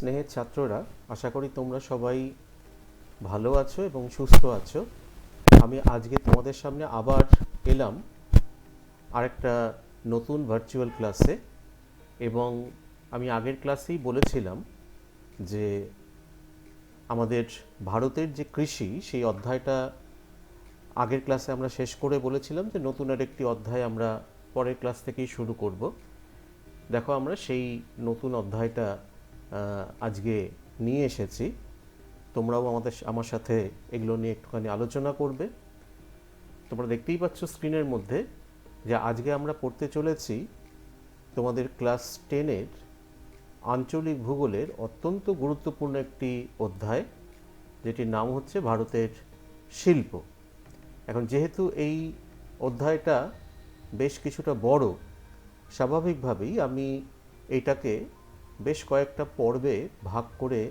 স্নেহের ছাত্ররা, আশা করি তোমরা সবাই ভালো আছো এবং সুস্থ আছো। আমি আজকে তোমাদের সামনে আবার এলাম আরেকটা নতুন ভার্চুয়াল ক্লাসে। এবং আমি আগের ক্লাসেই বলেছিলাম যে আমাদের ভারতের যে কৃষি, সেই অধ্যায়টা আগের ক্লাসে আমরা শেষ করে বলেছিলাম যে নতুন আরেকটি অধ্যায় আমরা পরের ক্লাস থেকেই শুরু করব। দেখো, আমরা সেই নতুন অধ্যায়টা আজকে নিয়ে এসেছি। তোমরাও আমার সাথে এগুলো নিয়ে একটুখানি আলোচনা করবে। তোমরা দেখতেই পাচ্ছ স্ক্রিনের মধ্যে যে আজকে আমরা পড়তে চলেছি তোমাদের ক্লাস 10-এর আঞ্চলিক ভূগোলের অত্যন্ত গুরুত্বপূর্ণ একটি অধ্যায়, যেটির নাম হচ্ছে ভারতের শিল্প। এখন যেহেতু এই অধ্যায়টা বেশ কিছুটা বড়, স্বাভাবিকভাবেই আমি এইটাকে বেশ কয়েকটা পর্বে ভাগ করে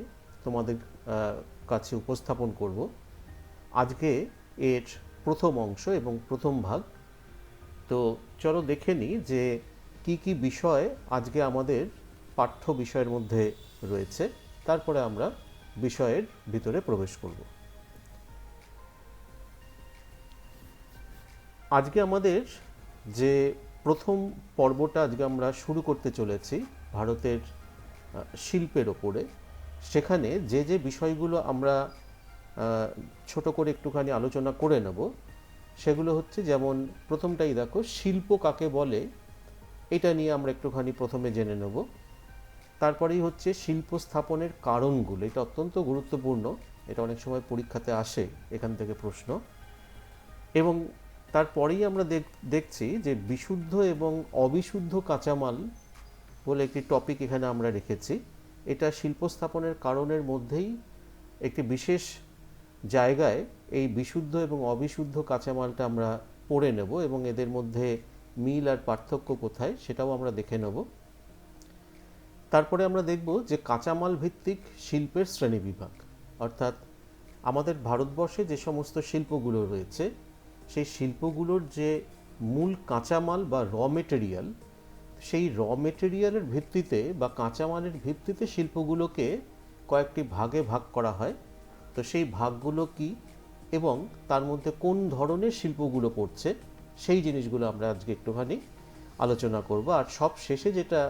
তোমাদের কাছে উপস্থাপন করব। আজকে এর প্রথম অংশ এবং প্রথম ভাগ। তো চলো দেখে নিই যে কি কি বিষয় আজকে আমাদের পাঠ্য বিষয়ের মধ্যে রয়েছে, তারপরে আমরা বিষয়ের ভিতরে প্রবেশ করব। আজকে আমাদের যে প্রথম পর্বটা আজকে আমরা শুরু করতে চলেছি ভারতের শিল্পের ওপরে, সেখানে যে যে বিষয়গুলো আমরা ছোট করে একটুখানি আলোচনা করে নেব সেগুলো হচ্ছে, যেমন প্রথমটাই দেখো, শিল্প কাকে বলে, এটা নিয়ে আমরা একটুখানি প্রথমে জেনে নেব। তারপরেই হচ্ছে শিল্প স্থাপনের কারণগুলো, এটা অত্যন্ত গুরুত্বপূর্ণ, এটা অনেক সময় পরীক্ষাতে আসে, এখান থেকে প্রশ্ন। এবং তারপরেই আমরা দেখছি যে বিশুদ্ধ এবং অবিশুদ্ধ কাঁচামাল বলে একটি টপিক এখানে আমরা রেখেছি। এটা শিল্প স্থাপনের কারণের মধ্যেই একটি বিশেষ জায়গায় এই বিশুদ্ধ এবং অবিশুদ্ধ কাঁচামালটা আমরা পড়ে নেব এবং এদের মধ্যে মিল আর পার্থক্য কোথায় সেটাও আমরা দেখে নেব। তারপরে আমরা দেখব যে কাঁচামাল ভিত্তিক শিল্পের শ্রেণীবিভাগ, অর্থাৎ আমাদের ভারতবর্ষে যে সমস্ত শিল্পগুলো রয়েছে সেই শিল্পগুলোর যে মূল কাঁচামাল বা র মেটেরিয়াল, সেই র মেটেরিয়ালের ভিত্তিতে বা কাঁচামালের ভিত্তিতে শিল্পগুলোকে কয়েকটি ভাগে ভাগ করা হয়। তো সেই ভাগগুলো কি এবং তার মধ্যে কোন ধরনের শিল্পগুলো পড়ছে, সেই জিনিসগুলো আমরা আজকে একটুখানি আলোচনা করব। আর সব শেষে যেটা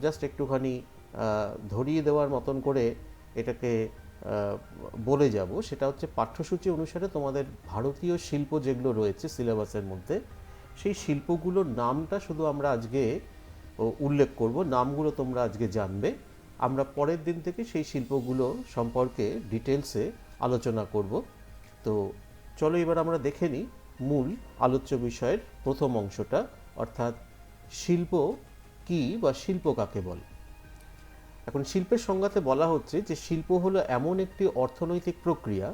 জাস্ট একটুখানি ধরিয়ে দেওয়ার মতন করে এটাকে বলে যাব, সেটা হচ্ছে পাঠ্যসূচি অনুসারে তোমাদের ভারতীয় শিল্প যেগুলো রয়েছে সিলেবাসের মধ্যে, সেই শিল্পগুলোর নামটা শুধু আমরা আজকে উল্লেখ করব, নামগুলো তোমরা আজকে জানবে। আমরা পরের দিন থেকে সেই শিল্পগুলো সম্পর্কে ডিটেলসে আলোচনা করব। তো চলো এবার আমরা দেখে নিই মূল আলোচ্য বিষয়ের প্রথম অংশটা, অর্থাৎ শিল্প কি বা শিল্প কাকে বলে। এখন শিল্পের সংজ্ঞাতে বলা হচ্ছে যে শিল্প হলো এমন একটি অর্থনৈতিক প্রক্রিয়া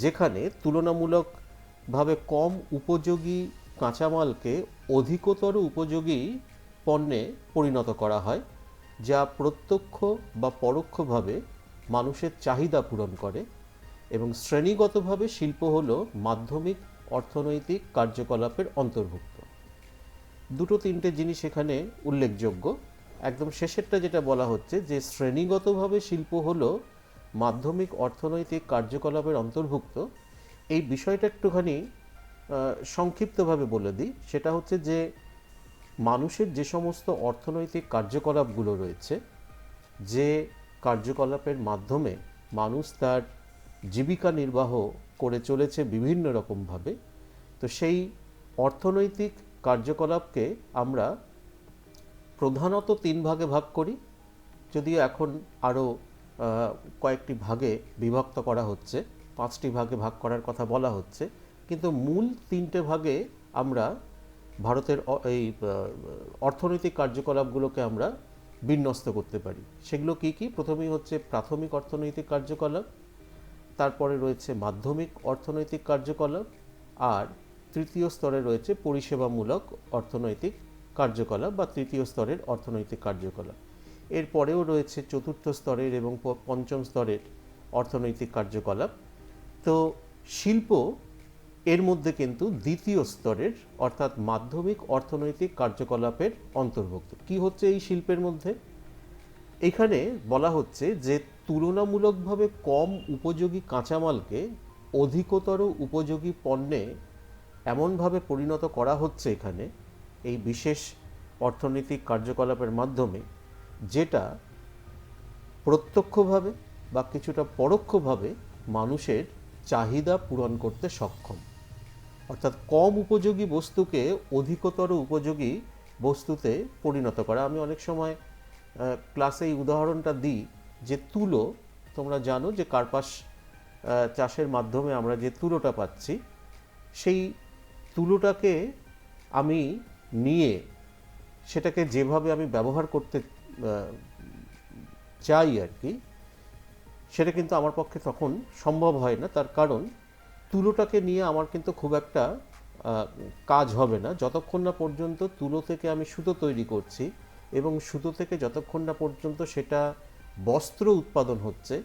যেখানে তুলনামূলকভাবে কম উপযোগী কাঁচামালকে অধিকতর উপযোগী পণ্যে পরিণত করা হয়, যা প্রত্যক্ষ বা পরোক্ষভাবে মানুষের চাহিদা পূরণ করে। এবং শ্রেণীগতভাবে শিল্প হলো মাধ্যমিক অর্থনৈতিক কার্যকলাপের অন্তর্ভুক্ত। দুটো তিনটে জিনিস এখানে উল্লেখযোগ্য। একদম শেষেরটা যেটা বলা হচ্ছে যে শ্রেণীগতভাবে শিল্প হলো মাধ্যমিক অর্থনৈতিক কার্যকলাপের অন্তর্ভুক্ত, এই বিষয়টা একটুখানি সংক্ষিপ্তভাবে বলে দিই। সেটা হচ্ছে যে মানুষের যে সমস্ত অর্থনৈতিক কার্যকলাপগুলো রয়েছে, যে কার্যকলাপের মাধ্যমে মানুষ তার জীবিকা নির্বাহ করে চলেছে বিভিন্ন রকমভাবে, তো সেই অর্থনৈতিক কার্যকলাপকে আমরা প্রধানত তিন ভাগে ভাগ করি, যদিও এখন আরও কয়েকটি ভাগে বিভক্ত করা হচ্ছে, 5টি ভাগে ভাগ করার কথা বলা হচ্ছে, কিন্তু মূল 3টে ভাগে আমরা ভারতের এই অর্থনৈতিক কার্যকলাপগুলোকে আমরা বিন্যস্ত করতে পারি। সেগুলো কি কি? প্রথমেই হচ্ছে প্রাথমিক অর্থনৈতিক কার্যকলাপ, তারপরে রয়েছে মাধ্যমিক অর্থনৈতিক কার্যকলাপ, আর তৃতীয় স্তরে রয়েছে পরিষেবামূলক অর্থনৈতিক কার্যকলাপ বা তৃতীয় স্তরের অর্থনৈতিক কার্যকলাপ। এরপরেও রয়েছে চতুর্থ স্তরের এবং পঞ্চম স্তরের অর্থনৈতিক কার্যকলাপ। তো শিল্প এর মধ্যে কিন্তু দ্বিতীয় স্তরের অর্থাৎ মাধ্যমিক অর্থনৈতিক কার্যকলাপের অন্তর্ভুক্ত। কি হচ্ছে এই শিল্পের মধ্যে? এখানে বলা হচ্ছে যে তুলনামূলকভাবে কম উপযোগী কাঁচামালকে অধিকতর উপযোগী পণ্যে এমনভাবে পরিণত করা হচ্ছে এখানে এই বিশেষ অর্থনৈতিক কার্যকলাপের মাধ্যমে, যেটা প্রত্যক্ষভাবে বা কিছুটা পরোক্ষভাবে মানুষের চাহিদা পূরণ করতে সক্ষম। অর্থাৎ কম উপযোগী বস্তুকে অধিকতর উপযোগী বস্তুতে পরিণত করা। আমি অনেক সময় ক্লাসে এই উদাহরণটা দিই যে তুলো, তোমরা জানো যে কার্পাস চাষের মাধ্যমে আমরা যে তুলোটা পাচ্ছি, সেই তুলোটাকে আমি নিয়ে সেটাকে যেভাবে আমি ব্যবহার করতে চাই আর কি, সেটা কিন্তু আমার পক্ষে তখন সম্ভব হয় না। তার কারণ তুলোটাকে নিয়ে আমার কিন্তু খুব একটা কাজ হবে না যতক্ষণ না পর্যন্ত তুলো থেকে আমি সুতো তৈরি করছি, এবং সুতো থেকে যতক্ষণ না পর্যন্ত সেটা বস্ত্র উৎপাদন হচ্ছে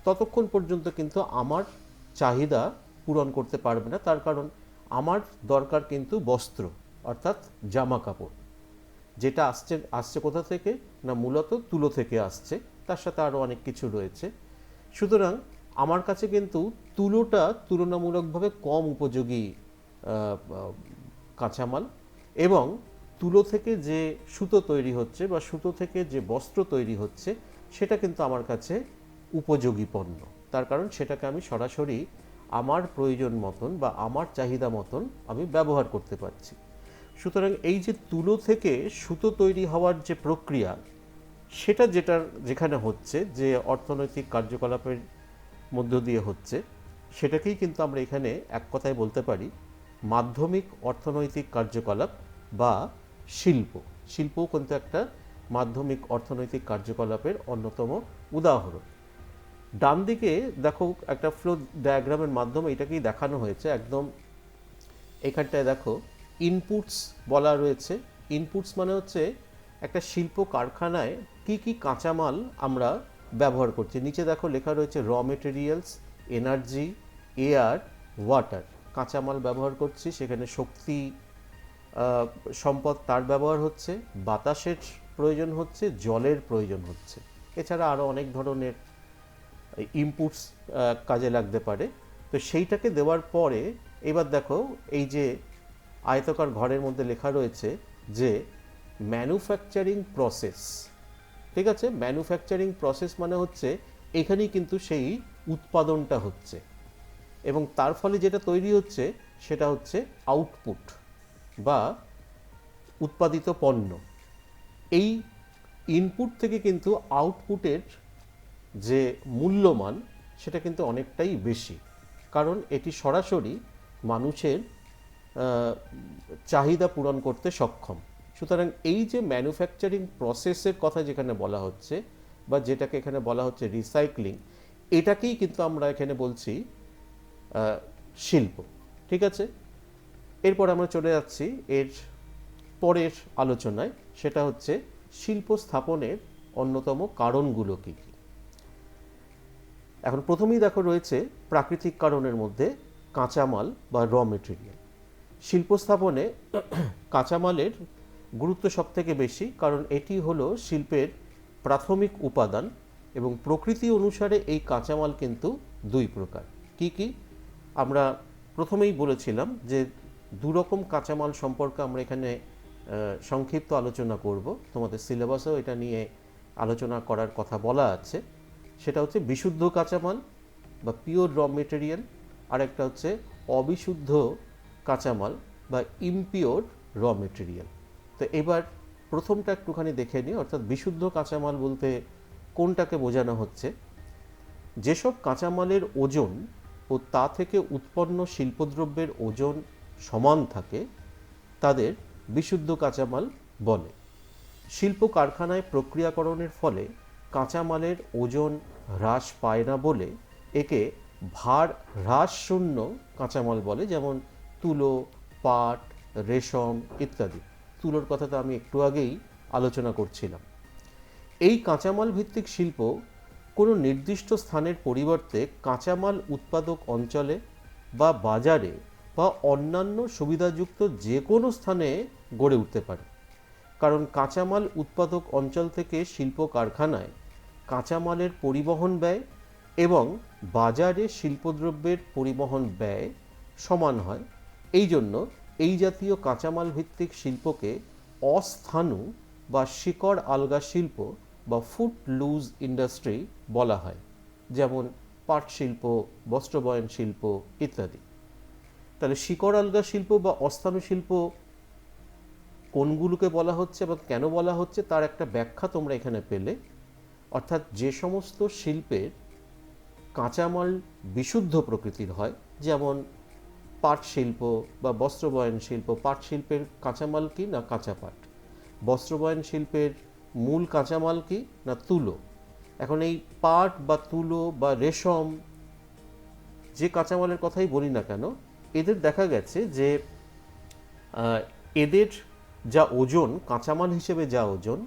ততক্ষণ পর্যন্ত কিন্তু আমার চাহিদা পূরণ করতে পারবে না। তার কারণ আমার দরকার কিন্তু বস্ত্র, অর্থাৎ জামা কাপড়, যেটা আসছে কোথা থেকে না মূলত তুলো থেকে আসছে, তার সাথে আরও অনেক কিছু রয়েছে। সুতরাং আমার কাছে কিন্তু তুলোটা তুলনামূলকভাবে কম উপযোগী কাঁচামাল, এবং তুলো থেকে যে সুতো তৈরি হচ্ছে বা সুতো থেকে যে বস্ত্র তৈরি হচ্ছে সেটা কিন্তু আমার কাছে উপযোগী পণ্য। তার কারণ সেটাকে আমি সরাসরি আমার প্রয়োজন মতন বা আমার চাহিদা মতন আমি ব্যবহার করতে পারছি। সুতরাং এই যে তুলো থেকে সুতো তৈরি হওয়ার যে প্রক্রিয়া, সেটা যেখানে হচ্ছে, যে অর্থনৈতিক কার্যকলাপের মধ্য দিয়ে হচ্ছে, সেটাকেই কিন্তু আমরা এখানে এক কথায় বলতে পারি মাধ্যমিক অর্থনৈতিক কার্যকলাপ বা শিল্প। শিল্পও কিন্তু একটা মাধ্যমিক অর্থনৈতিক কার্যকলাপের অন্যতম উদাহরণ। ডান দিকে দেখো একটা ফ্লো ডায়াগ্রামের মাধ্যমে এটাকেই দেখানো হয়েছে। একদম এখানটায় দেখো ইনপুটস বলা রয়েছে। ইনপুটস মানে হচ্ছে একটা শিল্প কারখানায় কি কি কাঁচামাল আমরা ব্যবহার করছি। নিচে দেখো লেখা রয়েছে raw materials, energy, air, water. কাঁচামাল ব্যবহার করছি, সেখানে শক্তি সম্পদ তার ব্যবহার হচ্ছে, বাতাসের প্রয়োজন হচ্ছে, জলের প্রয়োজন হচ্ছে। এছাড়া আরও অনেক ধরনের ইনপুটস কাজে লাগতে পারে। তো সেইটাকে দেওয়ার পরে এবার দেখো এই যে আয়তাকার ঘরের মধ্যে লেখা রয়েছে যে ম্যানুফ্যাকচারিং প্রসেস। ঠিক আছে, ম্যানুফ্যাকচারিং প্রসেস মানে হচ্ছে এখানেই কিন্তু সেই উৎপাদনটা হচ্ছে, এবং তার ফলে যেটা তৈরি হচ্ছে সেটা হচ্ছে আউটপুট বা উৎপাদিত পণ্য। এই ইনপুট থেকে কিন্তু আউটপুটের যে মূল্যমান সেটা কিন্তু অনেকটাই বেশি, কারণ এটি সরাসরি মানুষের চাহিদা পূরণ করতে সক্ষম। সুতরাং এই যে ম্যানুফ্যাকচারিং প্রসেসের কথা যেখানে বলা হচ্ছে, বা যেটাকে এখানে বলা হচ্ছে রিসাইক্লিং, এটাকেই কিন্তু আমরা এখানে বলছি শিল্প। ঠিক আছে, এরপর আমরা চলে যাচ্ছি এর পরের আলোচনায়, সেটা হচ্ছে শিল্প স্থাপনের অন্যতম কারণগুলো কী কী। এখন প্রথমেই দেখো রয়েছে প্রাকৃতিক কারণের মধ্যে কাঁচামাল বা র মেটেরিয়াল। শিল্প স্থাপনে কাঁচামালের গুরুত্ব সবথেকে বেশি, কারণ এটি হলো শিল্পের প্রাথমিক উপাদান, এবং প্রকৃতি অনুসারে এই কাঁচামাল কিন্তু দুই প্রকার। কি কি আমরা প্রথমেই বলেছিলাম যে দুরকম কাঁচামাল সম্পর্কে আমরা এখানে সংক্ষিপ্ত আলোচনা করব। তোমাদের সিলেবাসেও এটা নিয়ে আলোচনা করার কথা বলা আছে। সেটা হচ্ছে বিশুদ্ধ কাঁচামাল বা পিওর র মেটেরিয়াল, আর একটা হচ্ছে অবিশুদ্ধ কাঁচামাল বা ইমপিওর র মেটেরিয়াল। তো এবার প্রথমটা একটুখানি দেখে নিই, অর্থাৎ বিশুদ্ধ কাঁচামাল বলতে কোনটাকে বোঝানো হচ্ছে। যেসব কাঁচামালের ওজন ও তা থেকে উৎপন্ন শিল্পদ্রব্যের ওজন সমান থাকে তাদের বিশুদ্ধ কাঁচামাল বলে। শিল্প কারখানায় প্রক্রিয়াকরণের ফলে কাঁচামালের ওজন হ্রাস পায় না বলে একে ভার হ্রাস শূন্য কাঁচামাল বলে, যেমন তুলো, পাট, রেশম ইত্যাদি। তুলোর কথা তো আমি একটু আগেই আলোচনা করছিলাম। এই কাঁচামাল ভিত্তিক শিল্প কোনো নির্দিষ্ট স্থানের পরিবর্তে কাঁচামাল উৎপাদক অঞ্চলে বা বাজারে বা অন্যান্য সুবিধাযুক্ত যে কোনো স্থানে গড়ে উঠতে পারে। কারণ কাঁচামাল উৎপাদক অঞ্চল থেকে শিল্প কারখানায় কাঁচামালের পরিবহন ব্যয় এবং বাজারে শিল্পদ্রব্যের পরিবহন ব্যয় সমান হয়। এই জন্য এই জাতীয় কাঁচামাল ভিত্তিক শিল্পকে অস্থাণু বা শিকড় আলগা শিল্প বা ফুট লুজ ইন্ডাস্ট্রি বলা হয়, যেমন পাট শিল্প, বস্ত্রবয়ন শিল্প ইত্যাদি। তাহলে শিকড় আলগা শিল্প বা অস্থাণু শিল্প কোনগুলোকে বলা হচ্ছে এবং কেন বলা হচ্ছে তার একটা ব্যাখ্যা তোমরা এখানে পেলে। অর্থাৎ যে সমস্ত শিল্পের কাঁচামাল বিশুদ্ধ প্রকৃতির হয়, যেমন পাট শিল্প বা বস্ত্রবয়ন শিল্প। পাট শিল্পের কাঁচামাল কি না কাঁচা পাট, বস্ত্রবয়ন শিল্পের মূল কাঁচামাল কি না তুলো। এখন এই পাট বা তুলো বা রেশম যে কাঁচামালের কথাই বলি না কেন, এদের দেখা গেছে যে এদের যা ওজন, কাঁচামাল হিসেবে যা ওজন,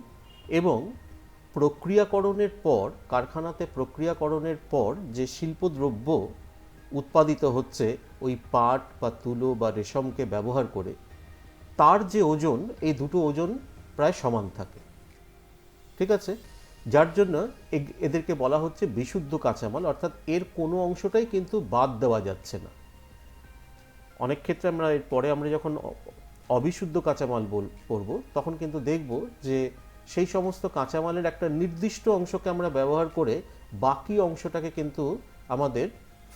এবং প্রক্রিয়াকরণের পর, কারখানাতে প্রক্রিয়াকরণের পর যে শিল্পদ্রব্য উৎপাদিত হচ্ছে ওই পাট বা তুলো বা রেশমকে ব্যবহার করে, তার যে ওজন, এই দুটো ওজন প্রায় সমান থাকে। ঠিক আছে, যার জন্য এদেরকে বলা হচ্ছে বিশুদ্ধ কাঁচামাল, অর্থাৎ এর কোনো অংশটাই কিন্তু বাদ দেওয়া যাচ্ছে না। অনেক ক্ষেত্রে আমরা এরপরে আমরা যখন অবিশুদ্ধ কাঁচামাল পড়ব তখন কিন্তু দেখব যে সেই সমস্ত কাঁচামালের একটা নির্দিষ্ট অংশকে আমরা ব্যবহার করে বাকি অংশটাকে কিন্তু আমাদের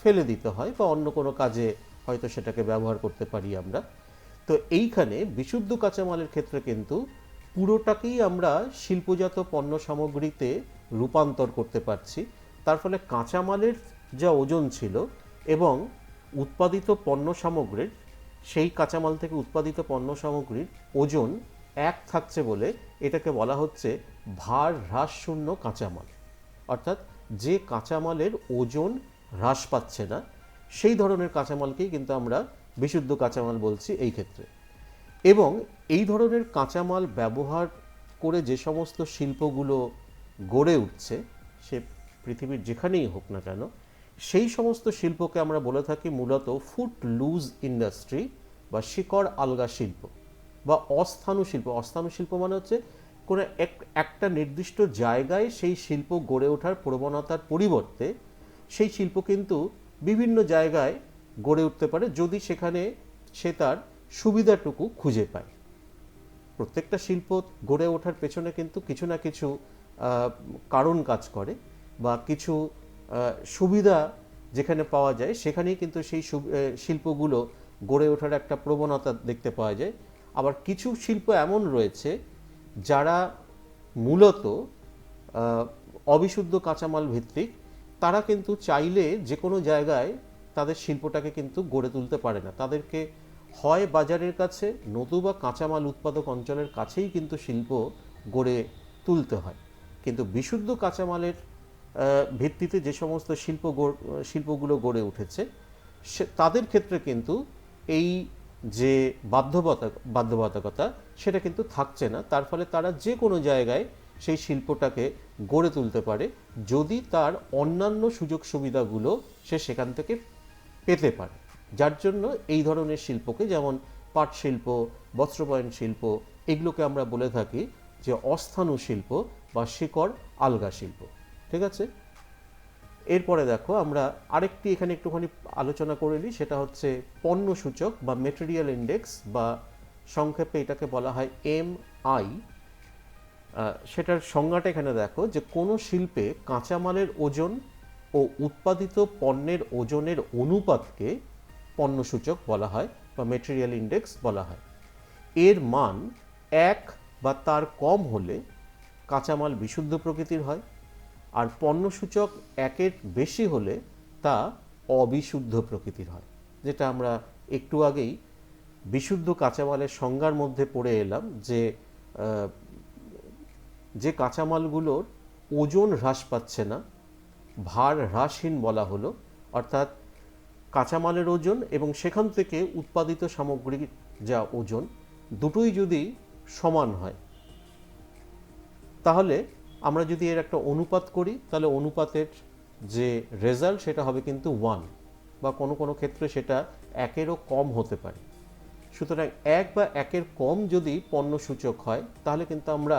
ফেলে দিতে হয় বা অন্য কোনো কাজে হয়তো সেটাকে ব্যবহার করতে পারি আমরা। তো এইখানে বিশুদ্ধ কাঁচামালের ক্ষেত্রে কিন্তু পুরোটাকেই আমরা শিল্পজাত পণ্য সামগ্রীতে রূপান্তর করতে পারছি। তার ফলে কাঁচামালের যা ওজন ছিল এবং উৎপাদিত পণ্য সামগ্রীর, সেই কাঁচামাল থেকে উৎপাদিত পণ্য সামগ্রীর ওজন এক থাকছে বলে এটাকে বলা হচ্ছে ভার হ্রাস শূন্য কাঁচামাল। অর্থাৎ যে কাঁচামালের ওজন হ্রাস পাচ্ছে না সেই ধরনের কাঁচামালকেই কিন্তু আমরা বিশুদ্ধ কাঁচামাল বলছি এই ক্ষেত্রে। এবং এই ধরনের কাঁচামাল ব্যবহার করে যে সমস্ত শিল্পগুলো গড়ে উঠছে, সে পৃথিবীর যেখানেই হোক না কেন, সেই সমস্ত শিল্পকে আমরা বলে থাকি মূলত ফুট লুজ ইন্ডাস্ট্রি বা শিকড় আলগা শিল্প বা অস্থাণু শিল্প। অস্থাণু শিল্প মানে হচ্ছে কোনো একটা নির্দিষ্ট জায়গায় সেই শিল্প গড়ে ওঠার প্রবণতার পরিবর্তে সেই শিল্প কিন্তু বিভিন্ন জায়গায় গড়ে উঠতে পারে যদি সেখানে সে তার সুবিধাটুকু খুঁজে পায়। প্রত্যেকটা শিল্প গড়ে ওঠার পেছনে কিন্তু কিছু না কিছু কারণ কাজ করে, বা কিছু সুবিধা যেখানে পাওয়া যায় সেখানেই কিন্তু সেই শিল্পগুলো গড়ে ওঠার একটা প্রবণতা দেখতে পাওয়া যায়। আবার কিছু শিল্প এমন রয়েছে যারা মূলত অবিশুদ্ধ কাঁচামাল ভিত্তিক, তারা কিন্তু চাইলে যে কোনো জায়গায় তাদের শিল্পটাকে কিন্তু গড়ে তুলতে পারে না। তাদেরকে হয় বাজারের কাছে নতুবা কাঁচামাল উৎপাদক অঞ্চলের কাছেই কিন্তু শিল্প গড়ে তুলতে হয়। কিন্তু বিশুদ্ধ কাঁচামালের ভিত্তিতে যে সমস্ত শিল্পগুলো গড়ে উঠেছে তাদের ক্ষেত্রে কিন্তু এই যে বাধ্যবাধকতা সেটা কিন্তু থাকছে না। তার ফলে তারা যে কোনো জায়গায় সেই শিল্পটাকে গড়ে তুলতে পারে যদি তার অন্যান্য সুযোগ সুবিধাগুলো সে সেখান থেকে পেতে পারে। যার জন্য এই ধরনের শিল্পকে, যেমন পাট শিল্প, বস্ত্রবয়ন শিল্প, এগুলোকে আমরা বলে থাকি যে অস্থাণু শিল্প বা শিকড় আলগা শিল্প। ঠিক আছে, এরপরে দেখো আমরা আরেকটি এখানে একটুখানি আলোচনা করে নিই, সেটা হচ্ছে পণ্য সূচক বা মেটেরিয়াল ইন্ডেক্স, বা সংক্ষেপে এটাকে বলা হয় MI। সেটার সংজ্ঞাটা এখানে দেখো যে কোনো শিল্পে কাঁচামালের ওজন ও উৎপাদিত পণ্যের ওজনের অনুপাতকে পণ্য সূচক বলা হয় বা মেটেরিয়াল ইন্ডেক্স বলা হয়। এর মান 1 বা তার কম হলে কাঁচামাল বিশুদ্ধ প্রকৃতির হয়, আর পণ্য সূচক 1-এর বেশি হলে তা অবিশুদ্ধ প্রকৃতির হয়। যেটা আমরা একটু আগেই বিশুদ্ধ কাঁচামালের সংজ্ঞার মধ্যে পড়ে এলাম, যে কাঁচামালগুলোর ওজন হ্রাস পাচ্ছে না, ভার হ্রাসহীন বলা হলো। অর্থাৎ কাঁচামালের ওজন এবং সেখান থেকে উৎপাদিত সামগ্রীর যা ওজন, দুটোই যদি সমান হয়, তাহলে আমরা যদি এর একটা অনুপাত করি তাহলে অনুপাতের যে রেজাল্ট সেটা হবে কিন্তু 1, বা কোনো কোনো ক্ষেত্রে সেটা 1-এরও কম হতে পারে। সুতরাং 1 বা 1-এর কম যদি পণ্য সূচক হয় তাহলে কিন্তু আমরা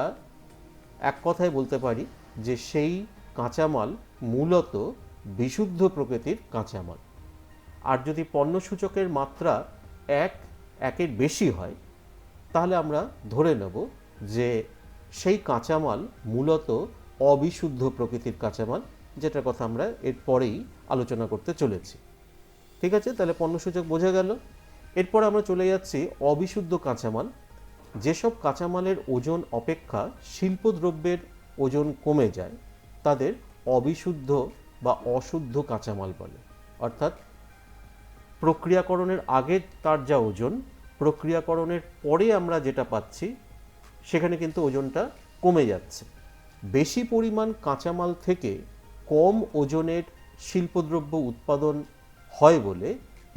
এক কথায় বলতে পারি যে সেই কাঁচামাল মূলত বিশুদ্ধ প্রকৃতির কাঁচামাল। আর যদি পণ্য সূচকের মাত্রা 1-1-এর বেশি হয় তাহলে আমরা ধরে নেব যে সেই কাঁচামাল মূলত অবিশুদ্ধ প্রকৃতির কাঁচামাল, যেটার কথা আমরা এর পরেই আলোচনা করতে চলেছি। ঠিক আছে, তাহলে পণ্যসূচক বোঝা গেল। এরপর আমরা চলে যাচ্ছি অবিশুদ্ধ কাঁচামাল। যেসব কাঁচামালের ওজন অপেক্ষা শিল্পদ্রব্যের ওজন কমে যায় তাদের অবিশুদ্ধ বা অশুদ্ধ কাঁচামাল বলে। অর্থাৎ প্রক্রিয়াকরণের আগে তার যা ওজন, প্রক্রিয়াকরণের পরে আমরা যেটা পাচ্ছি সেখানে কিন্তু ওজনটা কমে যাচ্ছে। বেশি পরিমাণ কাঁচামাল থেকে কম ওজনের শিল্পদ্রব্য উৎপাদন হয় বলে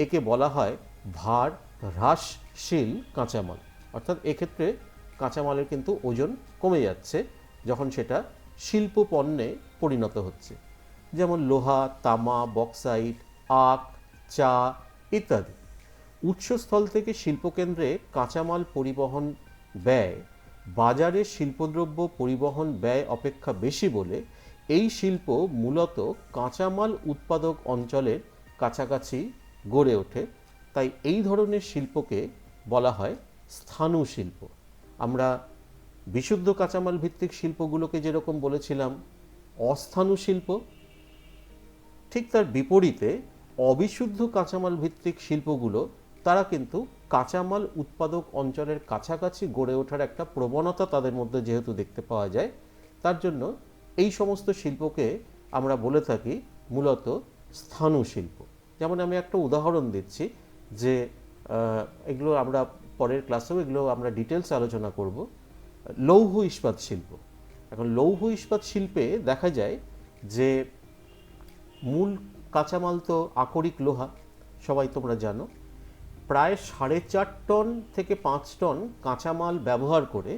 একে বলা হয় ভার হ্রাসশীল কাঁচামাল। অর্থাৎ এক্ষেত্রে কাঁচামালের কিন্তু ওজন কমে যাচ্ছে যখন সেটা শিল্প পণ্যে পরিণত হচ্ছে। যেমন লোহা, তামা, বক্সাইট, আখ, চা ইত্যাদি। উৎসস্থল থেকে শিল্পকেন্দ্রে কাঁচামাল পরিবহন ব্যয় বাজারে শিল্পদ্রব্য পরিবহন ব্যয় অপেক্ষা বেশি বলে এই শিল্প মূলত কাঁচামাল উৎপাদক অঞ্চলের কাছাকাছি গড়ে ওঠে। তাই এই ধরনের শিল্পকে বলা হয় স্থাণু শিল্প। আমরা বিশুদ্ধ কাঁচামাল ভিত্তিক শিল্পগুলোকে যেরকম বলেছিলাম অস্থাণু শিল্প, ঠিক তার বিপরীতে অবিশুদ্ধ কাঁচামাল ভিত্তিক শিল্পগুলো তারা কিন্তু কাঁচামাল উৎপাদক অঞ্চলের কাছাকাছি গড়ে ওঠার একটা প্রবণতা তাদের মধ্যে যেহেতু দেখতে পাওয়া যায়, তার জন্য এই সমস্ত শিল্পকে আমরা বলে থাকি মূলত স্থাণু শিল্প। যেমন আমি একটা উদাহরণ দিচ্ছি যে এগুলো আমরা পরের ক্লাসেও এগুলো আমরা ডিটেলস আলোচনা করব। লৌহ ইস্পাত শিল্প। এখন লৌহ ইস্পাত শিল্পে দেখা যায় যে মূল কাঁচামাল তো আকরিক লোহা, সবাই তোমরা জানো। প্রায় 4.5 টন থেকে 5 টন কাঁচামাল ব্যবহার করে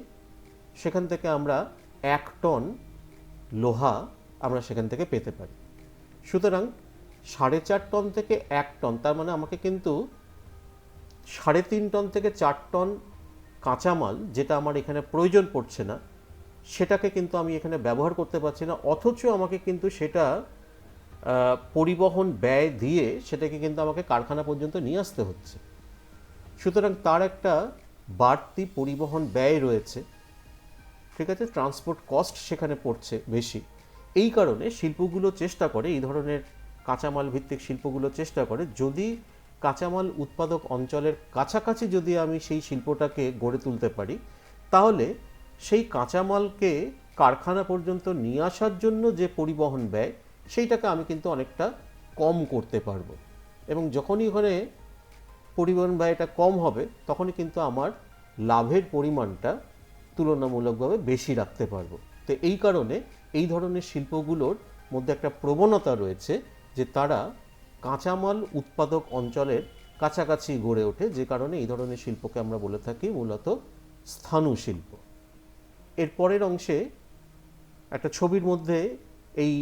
সেখান থেকে আমরা 1 টন লোহা আমরা সেখান থেকে পেতে পারি। সুতরাং 4.5 টন থেকে 1 টন, তার মানে আমাকে কিন্তু 3.5 টন থেকে 4 টন কাঁচামাল যেটা আমার এখানে প্রয়োজন পড়ছে না সেটাকে কিন্তু আমি এখানে ব্যবহার করতে পারছি না, অথচ আমাকে কিন্তু সেটা পরিবহন ব্যয় দিয়ে সেটাকে কিন্তু আমাকে কারখানা পর্যন্ত নিয়ে আসতে হচ্ছে। সুতরাং তার একটা বাড়তি পরিবহন ব্যয় রয়েছে, ঠিক আছে, ট্রান্সপোর্ট কস্ট সেখানে পড়ছে বেশি। এই কারণে শিল্পগুলো চেষ্টা করে, এই ধরনের কাঁচামাল ভিত্তিক শিল্পগুলো চেষ্টা করে যদি কাঁচামাল উৎপাদক অঞ্চলের কাছাকাছি যদি আমি সেই শিল্পটাকে গড়ে তুলতে পারি তাহলে সেই কাঁচামালকে কারখানা পর্যন্ত নিয়ে আসার জন্য যে পরিবহন ব্যয় সেইটাকে আমি কিন্তু অনেকটা কম করতে পারবো। এবং যখনই ওখানে পরিবহন ব্যয়টা কম হবে তখনই কিন্তু আমার লাভের পরিমাণটা তুলনামূলকভাবে বেশি রাখতে পারবো। তো এই কারণে এই ধরনের শিল্পগুলোর মধ্যে একটা প্রবণতা রয়েছে যে তারা কাঁচামাল উৎপাদক অঞ্চলের কাছাকাছি গড়ে ওঠে, যে কারণে এই ধরনের শিল্পকে আমরা বলে থাকি মূলত স্থাণু শিল্প। এর পরের অংশে একটা ছবির মধ্যে এই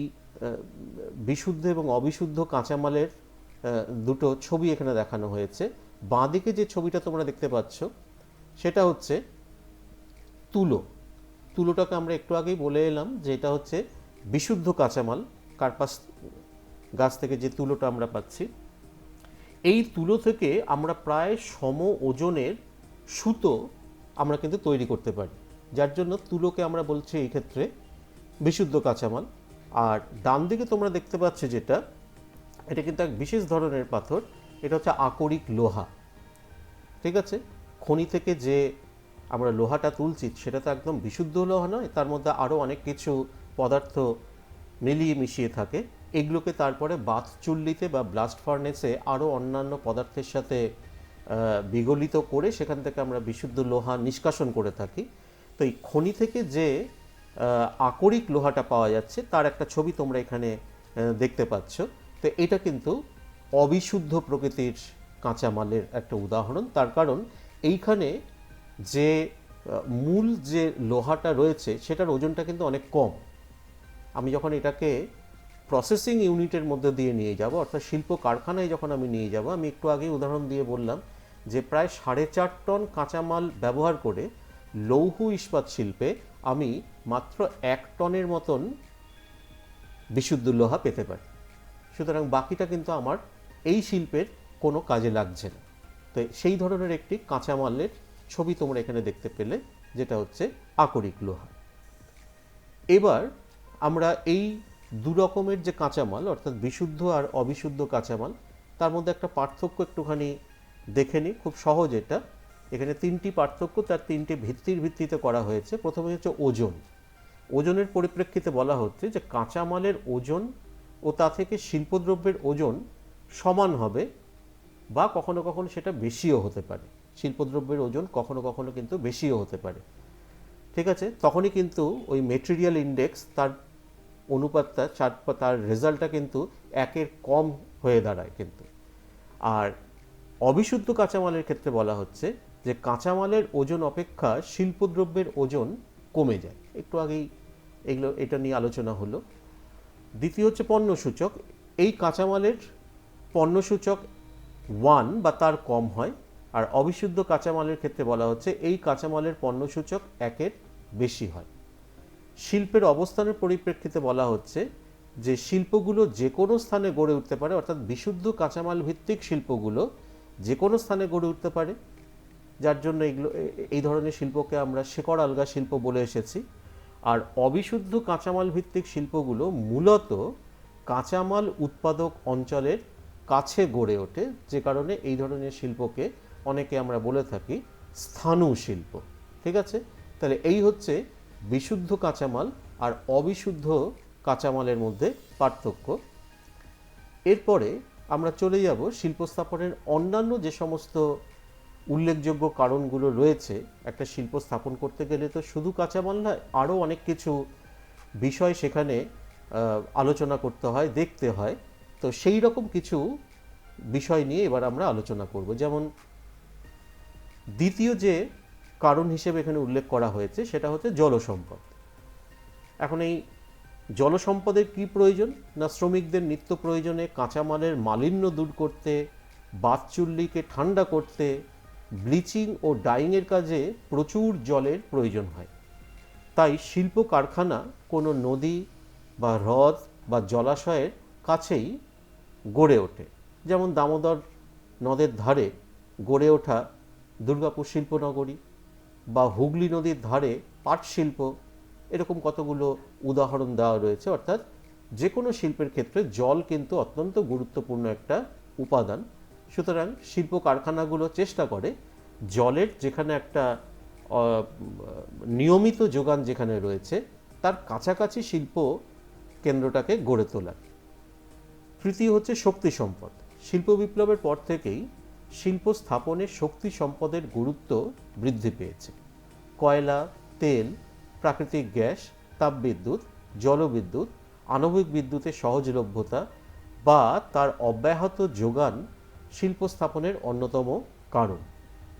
বিশুদ্ধ এবং অবিশুদ্ধ কাঁচামালের দুটো ছবি এখানে দেখানো হয়েছে। বাঁদিকে যে ছবিটা তোমরা দেখতে পাচ্ছ সেটা হচ্ছে তুলো। তুলোটাকে আমরা একটু আগেই বলে এলাম যে এটা হচ্ছে বিশুদ্ধ কাঁচামাল, কার্পাস গাছ থেকে যে তুলোটা আমরা পাচ্ছি। এই তুলো থেকে আমরা প্রায় সম ওজনের সুতো আমরা কিন্তু তৈরি করতে পারি, যার জন্য তুলোকে আমরা বলছি এই ক্ষেত্রে বিশুদ্ধ কাঁচামাল। আর ডান দিকে তোমরা দেখতে পাচ্ছ যেটা, এটা কিন্তু এক বিশেষ ধরনের পাথর, এটা হচ্ছে আকরিক লোহা। ঠিক আছে, খনি থেকে যে আমরা লোহাটা তুলছি সেটা তো একদম বিশুদ্ধ লোহা নয়, তার মধ্যে আরও অনেক কিছু পদার্থ মিলিয়ে মিশিয়ে থাকে। এগুলোকে তারপরে বাথ চুল্লিতে বা ব্লাস্ট ফার্নেসে আরও অন্যান্য পদার্থের সাথে বিগলিত করে সেখান থেকে আমরা বিশুদ্ধ লোহা নিষ্কাশন করে থাকি। তো এই খনি থেকে যে আকরিক লোহাটা পাওয়া যাচ্ছে তার একটা ছবি তোমরা এখানে দেখতে পাচ্ছ। তো এটা কিন্তু অবিশুদ্ধ প্রকৃতির কাঁচামালের একটা উদাহরণ, তার কারণ এইখানে যে মূল যে লোহাটা রয়েছে সেটার ওজনটা কিন্তু অনেক কম। আমি যখন এটাকে প্রসেসিং ইউনিটের মধ্যে দিয়ে নিয়ে যাব, অর্থাৎ শিল্প কারখানায় যখন আমি নিয়ে যাব, আমি একটু আগে উদাহরণ দিয়ে বললাম যে প্রায় 4.5 টন কাঁচামাল ব্যবহার করে লৌহ ইস্পাত শিল্পে আমি মাত্র 1 টনের মতন বিশুদ্ধ লোহা পেতে পারি। সুতরাং বাকিটা কিন্তু আমার এই শিল্পের কোনো কাজে লাগছে না। তো সেই ধরনের একটি কাঁচামালের ছবি তোমরা এখানে দেখতে পেলে, যেটা হচ্ছে আকরিক লোহা। এবার আমরা এই দু রকমের যে কাঁচামাল, অর্থাৎ বিশুদ্ধ আর অবিশুদ্ধ কাঁচামাল, তার মধ্যে একটা পার্থক্য একটুখানি দেখে নিই। খুব সহজ এটা। এখানে 3টি পার্থক্য, তার 3টি ভিত্তিতে করা হয়েছে। প্রথমে হচ্ছে ওজন। ওজনের পরিপ্রেক্ষিতে বলা হচ্ছে যে কাঁচামালের ওজন ও তা থেকে শিল্পদ্রব্যের ওজন সমান হবে, বা কখনো কখনো সেটা বেশিও হতে পারে। শিল্পদ্রব্যের ওজন কখনো কখনো কিন্তু বেশিও হতে পারে। ঠিক আছে, তখনই কিন্তু ওই মেটেরিয়াল ইন্ডেক্স, তার অনুপাতটা, তার রেজাল্টটা কিন্তু 1-এর কম হয়ে দাঁড়ায় কিন্তু। আর অবিশুদ্ধ কাঁচামালের ক্ষেত্রে বলা হচ্ছে যে কাঁচামালের ওজন অপেক্ষা শিল্পদ্রব্যের ওজন কমে যায়। একটু আগেই এটা নিয়ে আলোচনা হলো। দ্বিতীয় হচ্ছে পণ্যসূচক। এই কাঁচামালের পণ্যসূচক 1 বা তার কম হয়। আর অবিশুদ্ধ কাঁচামালের ক্ষেত্রে বলা হচ্ছে এই কাঁচামালের পণ্যসূচক 1-এর বেশি হয়। শিল্পের অবস্থানের পরিপ্রেক্ষিতে বলা হচ্ছে যে শিল্পগুলো যে কোনো স্থানে গড়ে উঠতে পারে, অর্থাৎ বিশুদ্ধ কাঁচামাল ভিত্তিক শিল্পগুলো যে কোনো স্থানে গড়ে উঠতে পারে, যার জন্য এই ধরনের শিল্পকে আমরা শেকড় আলগা শিল্প বলে এসেছি। আর অবিশুদ্ধ কাঁচামাল ভিত্তিক শিল্পগুলো মূলত কাঁচামাল উৎপাদক অঞ্চলের কাছে গড়ে ওঠে, যে কারণে এই ধরনের শিল্পকে অনেকে আমরা বলে থাকি স্থাণু শিল্প। ঠিক আছে, তাহলে এই হচ্ছে বিশুদ্ধ কাঁচামাল আর অবিশুদ্ধ কাঁচামালের মধ্যে পার্থক্য। এরপরে আমরা চলে যাব শিল্প স্থাপনের অন্যান্য যে সমস্ত উল্লেখযোগ্য কারণগুলো রয়েছে। একটা শিল্প স্থাপন করতে গেলে তো শুধু কাঁচামাল নয়, আরও অনেক কিছু বিষয় সেখানে আলোচনা করতে হয়, দেখতে হয়। তো সেই রকম কিছু বিষয় নিয়ে এবার আমরা আলোচনা করব। যেমন দ্বিতীয় যে কারণ হিসেবে এখানে উল্লেখ করা হয়েছে সেটা হচ্ছে জলসম্পদ। এখন এই জলসম্পদের কি প্রয়োজন? না, শ্রমিকদের নিত্য প্রয়োজনে কাঁচামালের মালিন্য দূর করতে, বাথচুল্লিকে ঠান্ডা করতে, ব্লিচিং ও ডাইংয়ের কাজে প্রচুর জলের প্রয়োজন হয়। তাই শিল্প কারখানা কোনো নদী বা হ্রদ বা জলাশয়ের কাছেই গড়ে ওঠে। যেমন দামোদর নদের ধারে গড়ে ওঠা দুর্গাপুর শিল্পনগরী, বা হুগলি নদীর ধারে পাট শিল্প, এরকম কতগুলো উদাহরণ দেওয়া রয়েছে। অর্থাৎ যে কোনো শিল্পের ক্ষেত্রে জল কিন্তু অত্যন্ত গুরুত্বপূর্ণ একটা উপাদান। সুতরাং শিল্প কারখানাগুলো চেষ্টা করে জলের যেখানে একটা নিয়মিত যোগান যেখানে রয়েছে তার কাছাকাছি শিল্প কেন্দ্রটাকে গড়ে তোলা। তৃতীয় হচ্ছে শক্তি সম্পদ। শিল্প বিপ্লবের পর থেকেই শিল্প স্থাপনে শক্তি সম্পদের গুরুত্ব বৃদ্ধি পেয়েছে। কয়লা, তেল, প্রাকৃতিক গ্যাস, তাপবিদ্যুৎ, জলবিদ্যুৎ, আণবিক বিদ্যুতের সহজলভ্যতা বা তার অব্যাহত যোগান শিল্প স্থাপনের অন্যতম কারণ।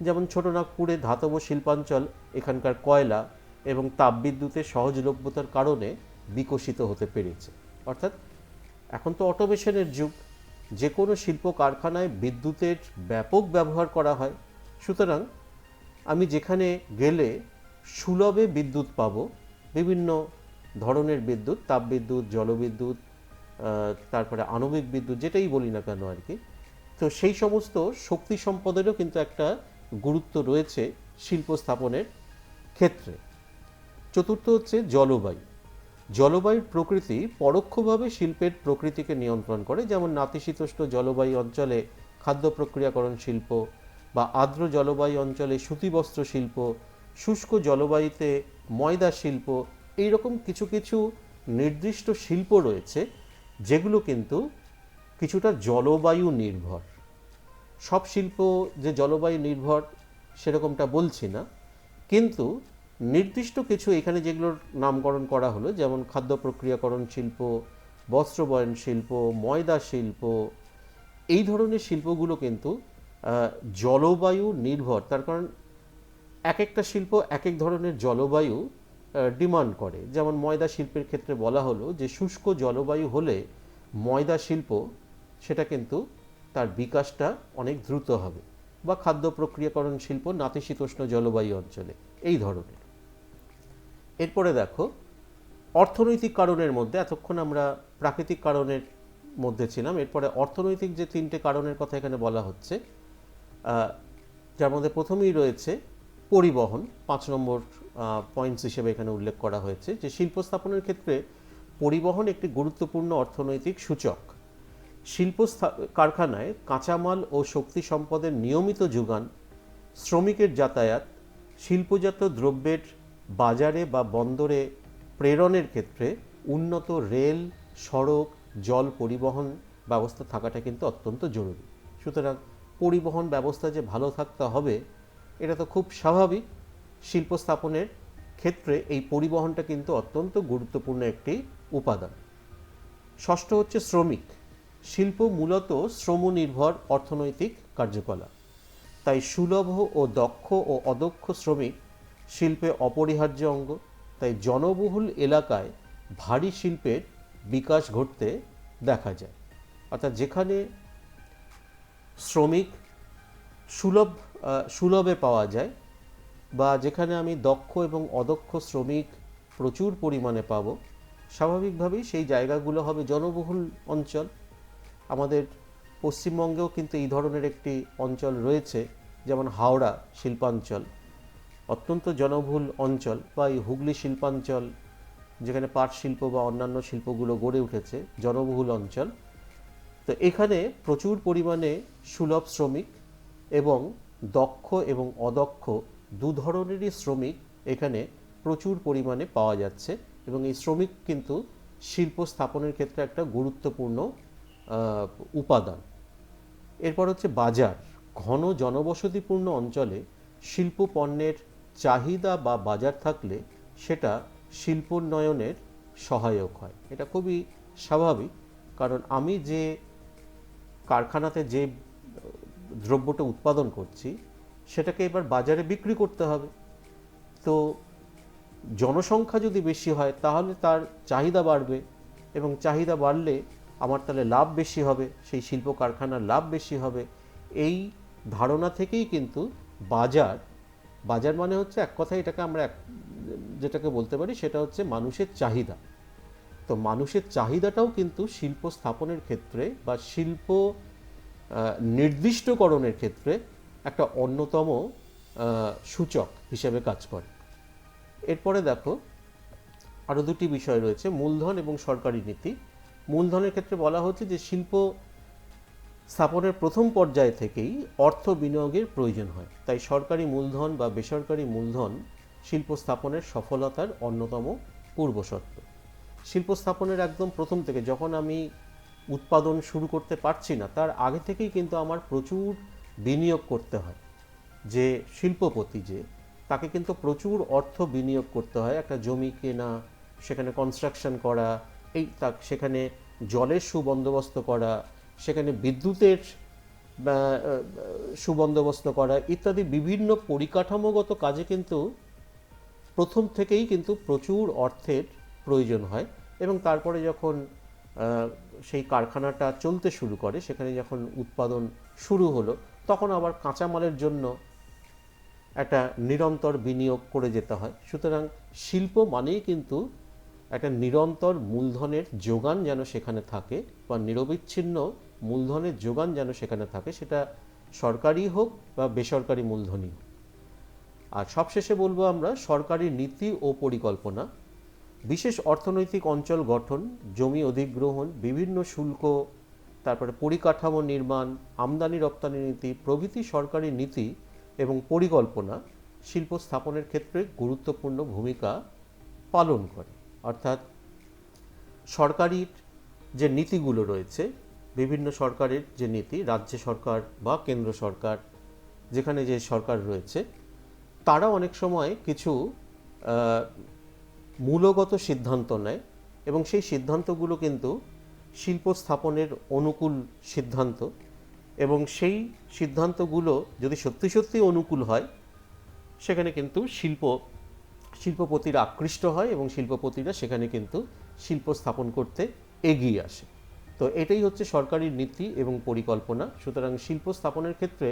যেমন ছোটনাগপুরে ধাতব শিল্পাঞ্চল এখানকার কয়লা এবং তাপবিদ্যুতের সহজলভ্যতার কারণে বিকশিত হতে পেরেছে। অর্থাৎ এখন তো অটোমেশনের যুগ, যে কোনো শিল্প কারখানায় বিদ্যুতের ব্যাপক ব্যবহার করা হয়। সুতরাং আমি যেখানে গেলে সুলভে বিদ্যুৎ পাবো, বিভিন্ন ধরনের বিদ্যুৎ, তাপবিদ্যুৎ, জলবিদ্যুৎ, তারপরে আণবিক বিদ্যুৎ, যেটাই বলি না কেন আর কি। তো সেই সমস্ত শক্তি সম্পদেরও কিন্তু একটা গুরুত্ব রয়েছে শিল্প স্থাপনের ক্ষেত্রে। চতুর্থ হচ্ছে জলবায়ু। জলবায়ুর প্রকৃতি পরোক্ষভাবে শিল্পের প্রকৃতিকে নিয়ন্ত্রণ করে। যেমন নাতিশীতোষ্ণ জলবায়ু অঞ্চলে খাদ্য প্রক্রিয়াকরণ শিল্প, বা আর্দ্র জলবায়ু অঞ্চলে সুতিবস্ত্র শিল্প, শুষ্ক জলবায়ুতে ময়দা শিল্প। এইরকম কিছু কিছু নির্দিষ্ট শিল্প রয়েছে যেগুলো কিন্তু কিছুটা জলবায়ু নির্ভর। সব শিল্প যে জলবায়ু নির্ভর সেরকমটা বলছি না, কিন্তু নির্দিষ্ট কিছু এখানে যেগুলোর নামকরণ করা হলো, যেমন খাদ্য প্রক্রিয়াকরণ শিল্প, বস্ত্রবয়ন শিল্প, ময়দা শিল্প, এই ধরনের শিল্পগুলো কিন্তু জলবায়ু নির্ভর। তার কারণ এক একটা শিল্প এক এক ধরনের জলবায়ু ডিমান্ড করে। যেমন ময়দা শিল্পের ক্ষেত্রে বলা হলো যে শুষ্ক জলবায়ু হলে ময়দা শিল্প সেটা কিন্তু তার বিকাশটা অনেক দ্রুত হবে। বা খাদ্য প্রক্রিয়াকরণ শিল্প নাতিশীতোষ্ণ জলবায়ু অঞ্চলে, এই ধরনের। এরপরে দেখো অর্থনৈতিক কারণের মধ্যে, এতক্ষণ আমরা প্রাকৃতিক কারণের মধ্যে ছিলাম, এরপরে অর্থনৈতিক যে 3টে কারণের কথা এখানে বলা হচ্ছে, যার মধ্যে প্রথমেই রয়েছে পরিবহন। 5 নম্বর পয়েন্টস হিসেবে এখানে উল্লেখ করা হয়েছে যে শিল্প স্থাপনের ক্ষেত্রে পরিবহন একটি গুরুত্বপূর্ণ অর্থনৈতিক সূচক। শিল্প কারখানায় কাঁচামাল ও শক্তি সম্পদের নিয়মিত যোগান, শ্রমিকের যাতায়াত, শিল্পজাত দ্রব্যের বাজারে বা বন্দরে প্রেরণের ক্ষেত্রে উন্নত রেল, সড়ক, জল পরিবহন ব্যবস্থা থাকাটা কিন্তু অত্যন্ত জরুরি। সুতরাং পরিবহন ব্যবস্থা যে ভালো থাকতে হবে এটা তো খুব স্বাভাবিক। শিল্প স্থাপনের ক্ষেত্রে এই পরিবহনটা কিন্তু অত্যন্ত গুরুত্বপূর্ণ একটি উপাদান। ষষ্ঠ হচ্ছে শ্রমিক। শিল্প মূলত শ্রমনির্ভর অর্থনৈতিক কার্যকলাপ, তাই সুলভ ও দক্ষ ও অদক্ষ শ্রমিক শিল্পে অপরিহার্য অঙ্গ। তাই জনবহুল এলাকায় ভারী শিল্পের বিকাশ ঘটতে দেখা যায়। অর্থাৎ যেখানে শ্রমিক সুলভে পাওয়া যায় বা যেখানে আমি দক্ষ এবং অদক্ষ শ্রমিক প্রচুর পরিমাণে পাব, স্বাভাবিকভাবেই সেই জায়গাগুলো হবে জনবহুল অঞ্চল। আমাদের পশ্চিমবঙ্গেও কিন্তু এই ধরনের একটি অঞ্চল রয়েছে, যেমন হাওড়া শিল্পাঞ্চল, অত্যন্ত জনবহুল অঞ্চল, বা এই হুগলি শিল্পাঞ্চল যেখানে পাট শিল্প বা অন্যান্য শিল্পগুলো গড়ে উঠেছে, জনবহুল অঞ্চল। তো এখানে প্রচুর পরিমাণে সুলভ শ্রমিক এবং দক্ষ এবং অদক্ষ দু ধরনেরই শ্রমিক এখানে প্রচুর পরিমাণে পাওয়া যাচ্ছে, এবং এই শ্রমিক কিন্তু শিল্প স্থাপনের ক্ষেত্রে একটা গুরুত্বপূর্ণ উপাদান। এরপর হচ্ছে বাজার। ঘন জনবসতিপূর্ণ অঞ্চলে শিল্প পণ্যের চাহিদা বা বাজার থাকলে সেটা শিল্পোন্নয়নের সহায়ক হয়। এটা খুবই স্বাভাবিক, কারণ আমি যে কারখানাতে যে দ্রব্যটা উৎপাদন করছি সেটাকে এবার বাজারে বিক্রি করতে হবে। তো জনসংখ্যা যদি বেশি হয় তাহলে তার চাহিদা বাড়বে, এবং চাহিদা বাড়লে আমার তাহলে লাভ বেশি হবে, সেই শিল্প কারখানার লাভ বেশি হবে। এই ধারণা থেকেই কিন্তু বাজার মানে হচ্ছে এক কথায় এটাকে আমরা যেটাকে বলতে পারি সেটা হচ্ছে মানুষের চাহিদা। তো মানুষের চাহিদাটাও কিন্তু শিল্প স্থাপনের ক্ষেত্রে বা শিল্প নির্দিষ্টকরণের ক্ষেত্রে একটা অন্যতম সূচক হিসেবে কাজ করে। এরপরে দেখো আরও দুটি বিষয় রয়েছে, মূলধন এবং সরকারি নীতি। মূলধনের ক্ষেত্রে বলা হচ্ছে যে শিল্প স্থাপনের প্রথম পর্যায় থেকেই অর্থ বিনিয়োগের প্রয়োজন হয়, তাই সরকারি মূলধন বা বেসরকারি মূলধন শিল্প স্থাপনের সফলতার অন্যতম পূর্বশর্ত। শিল্প স্থাপনের একদম প্রথম থেকে, যখন আমি উৎপাদন শুরু করতে পারছি না তার আগে থেকেই কিন্তু আমার প্রচুর বিনিয়োগ করতে হয়। যে শিল্পপতি তাকে কিন্তু প্রচুর অর্থ বিনিয়োগ করতে হয়, একটা জমি কেনা, সেখানে কনস্ট্রাকশন করা, সেখানে জলের সুবন্দোবস্ত করা, সেখানে বিদ্যুতের সুবন্দোবস্ত করা ইত্যাদি বিভিন্ন পরিকাঠামোগত কাজে কিন্তু প্রথম থেকেই কিন্তু প্রচুর অর্থের প্রয়োজন হয়। এবং তারপরে যখন সেই কারখানাটা চলতে শুরু করে, সেখানে যখন উৎপাদন শুরু হলো, তখন আবার কাঁচামালের জন্য একটা নিরন্তর বিনিয়োগ করে যেতে হয়। সুতরাং শিল্প মানেই কিন্তু একটা নিরন্তর মূলধনের যোগান যেন সেখানে থাকে, বা নিরবিচ্ছিন্ন মূলধনের যোগান যেন সেখানে থাকে, সেটা সরকারি হোক বা বেসরকারি মূলধনই হোক। আর সবশেষে বলবো আমরা সরকারি নীতি ও পরিকল্পনা। বিশেষ অর্থনৈতিক অঞ্চল গঠন, জমি অধিগ্রহণ, বিভিন্ন শুল্ক, তারপরে পরিকাঠামো নির্মাণ, আমদানি রপ্তানি নীতি প্রভৃতি সরকারি নীতি এবং পরিকল্পনা শিল্প স্থাপনের ক্ষেত্রে গুরুত্বপূর্ণ ভূমিকা পালন করে। অর্থাৎ সরকারি যে নীতিগুলো রয়েছে, বিভিন্ন সরকারের যে নীতি, রাজ্য সরকার বা কেন্দ্র সরকার, যেখানে যে সরকার রয়েছে, তারা অনেক সময় কিছু মূলগত সিদ্ধান্ত নেয়, এবং সেই সিদ্ধান্তগুলো কিন্তু শিল্প স্থাপনের অনুকূল সিদ্ধান্ত, এবং সেই সিদ্ধান্তগুলো যদি সত্যি সত্যি অনুকূল হয় সেখানে কিন্তু শিল্পপতিরা আকৃষ্ট হয়, এবং শিল্পপতিরা সেখানে কিন্তু শিল্প স্থাপন করতে এগিয়ে আসে। তো এটাই হচ্ছে সরকারি নীতি এবং পরিকল্পনা। সুতরাং শিল্প স্থাপনের ক্ষেত্রে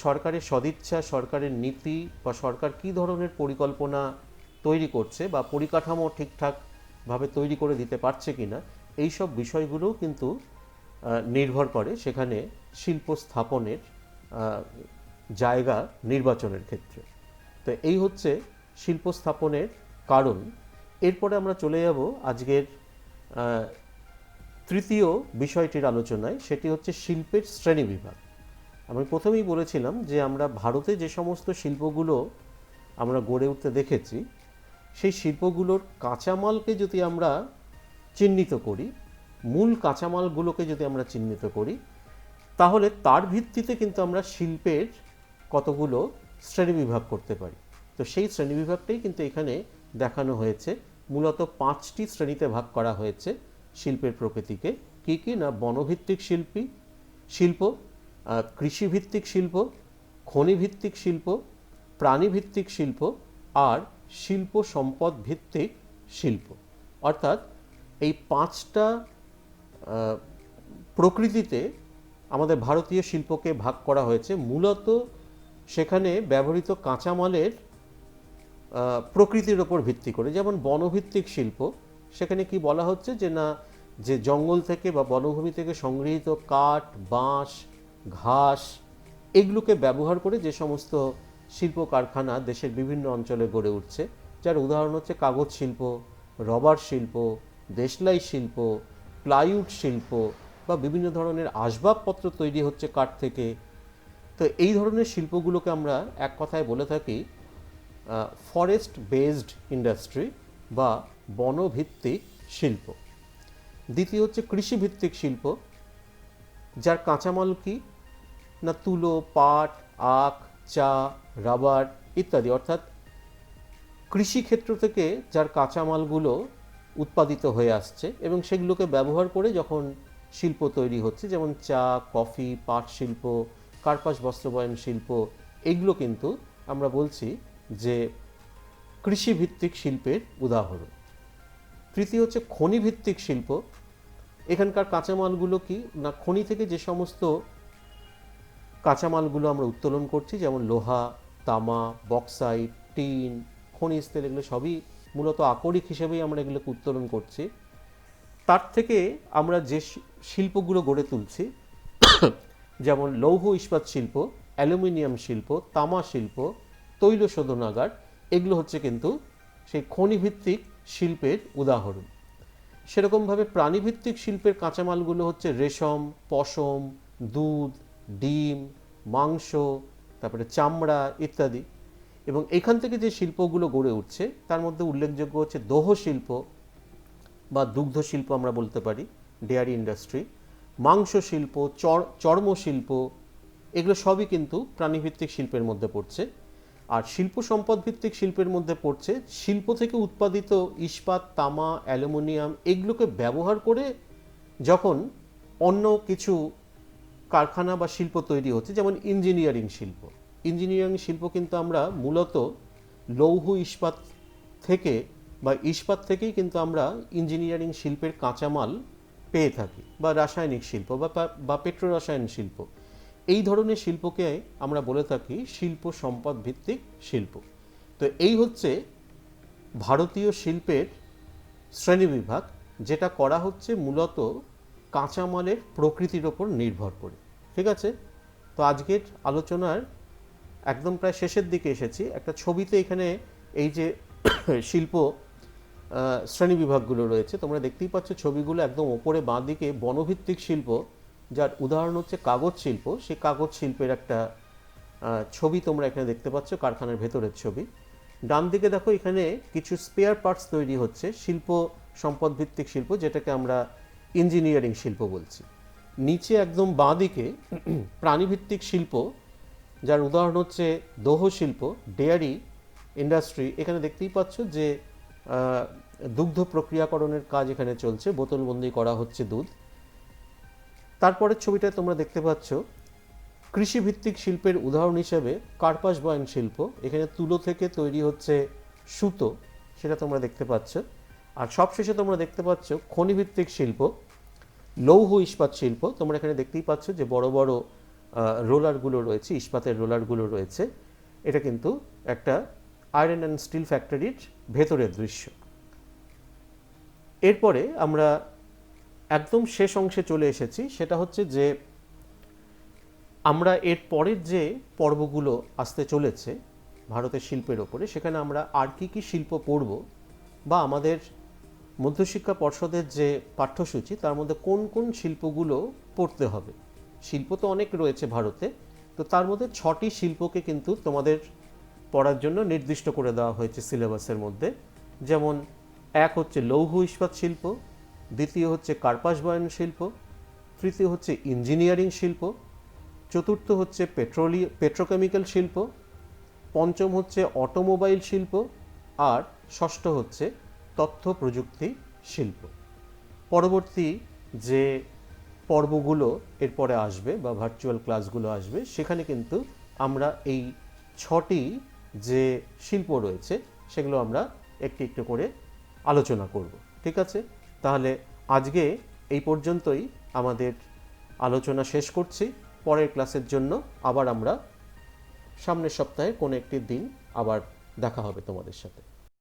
সরকারের সদিচ্ছা, সরকারের নীতি বা সরকার কী ধরনের পরিকল্পনা তৈরি করছে বা পরিকাঠামো ঠিকঠাকভাবে তৈরি করে দিতে পারছে কিনা, এই সব বিষয়গুলোও কিন্তু নির্ভর করে সেখানে শিল্প স্থাপনের জায়গা নির্বাচনের ক্ষেত্রে। তো এই হচ্ছে শিল্প স্থাপনের কারণ। এরপরে আমরা চলে যাব আজকের তৃতীয় বিষয়টির আলোচনায়, সেটি হচ্ছে শিল্পের শ্রেণীবিভাগ। আমি প্রথমেই বলেছিলাম যে আমরা ভারতে যে সমস্ত শিল্পগুলো আমরা গড়ে উঠতে দেখেছি, সেই শিল্পগুলোর কাঁচামালকে যদি আমরা চিহ্নিত করি, মূল কাঁচামালগুলোকে যদি আমরা চিহ্নিত করি, তাহলে তার ভিত্তিতে কিন্তু আমরা শিল্পের কতগুলো শ্রেণীবিভাগ করতে পারি। তো সেই শ্রেণীবিভাগটাই কিন্তু এখানে দেখানো হয়েছে। মূলত 5টি শ্রেণীতে ভাগ করা হয়েছে শিল্পের প্রকৃতিকে। কী কী না, বনভিত্তিক শিল্প, কৃষিভিত্তিক শিল্প, খনিভিত্তিক শিল্প, প্রাণীভিত্তিক শিল্প আর শিল্প সম্পদ ভিত্তিক শিল্প। অর্থাৎ এই 5টা প্রকৃতিতে আমাদের ভারতীয় শিল্পকে ভাগ করা হয়েছে। মূলত সেখানে ব্যবহৃত কাঁচামালের প্রকৃতির ওপর ভিত্তি করে। যেমন বনভিত্তিক শিল্প, সেখানে কি বলা হচ্ছে যে না, যে জঙ্গল থেকে বা বনভূমি থেকে সংগৃহীত কাঠ, বাঁশ, ঘাস এগুলোকে ব্যবহার করে যে সমস্ত শিল্প কারখানা দেশের বিভিন্ন অঞ্চলে গড়ে উঠছে, যার উদাহরণ হচ্ছে কাগজ শিল্প, রবার শিল্প, দেশলাই শিল্প, প্লাইউড শিল্প বা বিভিন্ন ধরনের আসবাবপত্র তৈরি হচ্ছে কাঠ থেকে। তো এই ধরনের শিল্পগুলোকে আমরা এক কথায় বলে থাকি ফরেস্ট বেসড ইন্ডাস্ট্রি বা বনভিত্তিক শিল্প। দ্বিতীয় হচ্ছে কৃষিভিত্তিক শিল্প, যার কাঁচামাল কি না, তুলো, পাট, আখ, চা, রাবার ইত্যাদি। অর্থাৎ কৃষিক্ষেত্র থেকে যার কাঁচামালগুলো উৎপাদিত হয়ে আসছে এবং সেগুলোকে ব্যবহার করে যখন শিল্প তৈরি হচ্ছে, যেমন চা, কফি, পাট শিল্প, কার্পাস বস্ত্রবয়ন শিল্প, এগুলো কিন্তু আমরা বলছি যে কৃষিভিত্তিক শিল্পের উদাহরণ। তৃতীয় হচ্ছে খনিভিত্তিক শিল্প। এখানকার কাঁচামালগুলো কি না, খনি থেকে যে সমস্ত কাঁচামালগুলো আমরা উত্তোলন করছি, যেমন লোহা, তামা, বক্সাইট, টিন, খনিজ তেল, এগুলো সবই মূলত আকরিক হিসেবেই আমরা এগুলোকে উত্তোলন করছি। তার থেকে আমরা যে শিল্পগুলো গড়ে তুলছি, যেমন লৌহ ইস্পাত শিল্প, অ্যালুমিনিয়াম শিল্প, তামা শিল্প, তৈল শোধনাগার, এগুলো হচ্ছে কিন্তু সেই খনিভিত্তিক শিল্পের উদাহরণ। সেরকমভাবে প্রাণীভিত্তিক শিল্পের কাঁচামালগুলো হচ্ছে রেশম, পশম, দুধ, ডিম, মাংস, তারপরে চামড়া ইত্যাদি। এবং এখান থেকে যে শিল্পগুলো গড়ে উঠছে তার মধ্যে উল্লেখযোগ্য হচ্ছে দোহ শিল্প বা দুগ্ধ শিল্প আমরা বলতে পারি, ডেয়ারি ইন্ডাস্ট্রি, মাংস শিল্প, চর্ম শিল্প, এগুলো সবই কিন্তু প্রাণীভিত্তিক শিল্পের মধ্যে পড়ছে। আর শিল্প সম্পদ ভিত্তিক শিল্পের মধ্যে পড়ছে শিল্প থেকে উৎপাদিত ইস্পাত, তামা, অ্যালুমিনিয়াম এগুলোকে ব্যবহার করে যখন অন্য কিছু কারখানা বা শিল্প তৈরি হচ্ছে, যেমন ইঞ্জিনিয়ারিং শিল্প। ইঞ্জিনিয়ারিং শিল্প কিন্তু আমরা মূলত লৌহ ইস্পাত থেকে বা ইস্পাত থেকেই কিন্তু আমরা ইঞ্জিনিয়ারিং শিল্পের কাঁচামাল পেয়ে থাকি, বা রাসায়নিক শিল্প বা পেট্রোরসায়ন শিল্প। এই ধরনের শিল্পকে আমরা বলে থাকি শিল্প সম্পদ ভিত্তিক শিল্প। তো এই হচ্ছে ভারতীয় শিল্পের শ্রেণীবিভাগ, যেটা করা হচ্ছে মূলত কাঁচামালের প্রকৃতির ওপর নির্ভর করে। ঠিক আছে, তো আজকের আলোচনার একদম প্রায় শেষের দিকে এসেছি। একটা ছবিতে এখানে এই যে শিল্প শ্রেণীবিভাগগুলো রয়েছে তোমরা দেখতেই পাচ্ছ, ছবিগুলো একদম ওপরে বাঁ দিকে বনভিত্তিক শিল্প, যার উদাহরণ হচ্ছে কাগজ শিল্প, সেই কাগজ শিল্পের একটা ছবি তোমরা এখানে দেখতে পাচ্ছ, কারখানার ভেতরের ছবি। ডান দিকে দেখো এখানে কিছু স্পেয়ার পার্টস তৈরি হচ্ছে, শিল্প সম্পদ ভিত্তিক শিল্প, যেটাকে আমরা ইঞ্জিনিয়ারিং শিল্প বলছি। নিচে একদম বাঁ দিকে প্রাণীভিত্তিক শিল্প, যার উদাহরণ হচ্ছে দোহ শিল্প, ডেয়ারি ইন্ডাস্ট্রি। এখানে দেখতেই পাচ্ছ যে দুগ্ধ প্রক্রিয়াকরণের কাজ এখানে চলছে, বোতলবন্দি করা হচ্ছে দুধ। তারপরের ছবিটায় তোমরা দেখতে পাচ্ছ কৃষিভিত্তিক শিল্পের উদাহরণ হিসেবে কার্পাস বয়ন শিল্প। এখানে তুলো থেকে তৈরি হচ্ছে সুতো, সেটা তোমরা দেখতে পাচ্ছ। আর সবশেষে তোমরা দেখতে পাচ্ছ খনিভিত্তিক শিল্প, লৌহ ইস্পাত শিল্প। তোমরা এখানে দেখতেই পাচ্ছ যে বড় বড় রোলারগুলো রয়েছে, ইস্পাতের রোলারগুলো রয়েছে, এটা কিন্তু একটা আয়রন অ্যান্ড স্টিল ফ্যাক্টরির ভেতরের দৃশ্য। এরপরে আমরা একদম শেষ অংশে চলে এসেছি, সেটা হচ্ছে যে আমরা এর পরের যে পর্বগুলো আসতে চলেছে ভারতের শিল্পের ওপরে, সেখানে আমরা আর কি কি শিল্প পড়ব, বা আমাদের মধ্যশিক্ষা পর্ষদের যে পাঠ্যসূচি তার মধ্যে কোন কোন শিল্পগুলো পড়তে হবে। শিল্প তো অনেক রয়েছে ভারতে, তো তার মধ্যে 6টি শিল্পকে কিন্তু তোমাদের পড়ার জন্য নির্দিষ্ট করে দেওয়া হয়েছে সিলেবাসের মধ্যে। যেমন এক হচ্ছে লৌহ ইস্পাত শিল্প, দ্বিতীয় হচ্ছে কার্পাস বয়ন শিল্প, তৃতীয় হচ্ছে ইঞ্জিনিয়ারিং শিল্প, চতুর্থ হচ্ছে পেট্রোকেমিক্যাল শিল্প, পঞ্চম হচ্ছে অটোমোবাইল শিল্প, আর ষষ্ঠ হচ্ছে তথ্য প্রযুক্তি শিল্প। পরবর্তী যে পর্বগুলো এরপরে আসবে বা ভার্চুয়াল ক্লাসগুলো আসবে, সেখানে কিন্তু আমরা এই 6টি যে শিল্প রয়েছে সেগুলো আমরা একটু একটু করে আলোচনা করব। ঠিক আছে, তাহলে আজকে এই পর্যন্তই আমাদের আলোচনা শেষ করছি। পরের ক্লাসের জন্য আবার আমরা সামনের সপ্তাহে কোনো একটি দিন আবার দেখা হবে তোমাদের সাথে।